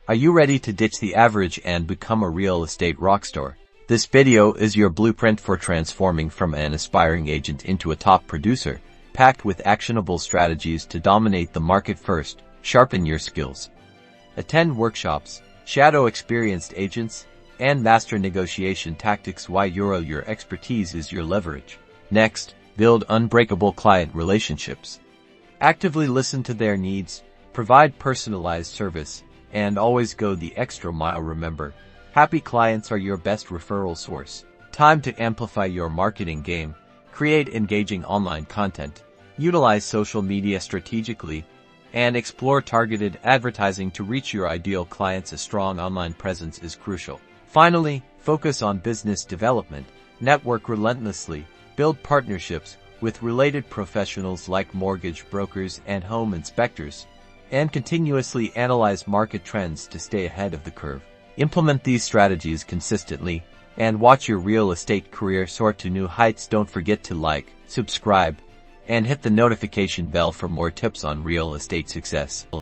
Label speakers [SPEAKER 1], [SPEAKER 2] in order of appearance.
[SPEAKER 1] Are you ready to ditch the average and become a real estate rockstar? This video is your blueprint for transforming from an aspiring agent into a top producer, packed with actionable strategies to dominate the market. First, sharpen your skills. Attend workshops, shadow experienced agents, and master negotiation tactics. Why your expertise is your leverage. Next, build unbreakable client relationships. Actively listen to their needs, provide personalized service, and always go the extra mile. Remember, happy clients are your best referral source. Time to amplify your marketing game. Create engaging online content, utilize social media strategically, and explore targeted advertising to reach your ideal clients. A strong online presence is crucial. Finally, focus on business development. Network relentlessly, build partnerships with related professionals like mortgage brokers and home inspectors, and continuously analyze market trends to stay ahead of the curve. Implement these strategies consistently, and watch your real estate career soar to new heights. Don't forget to like, subscribe, and hit the notification bell for more tips on real estate success.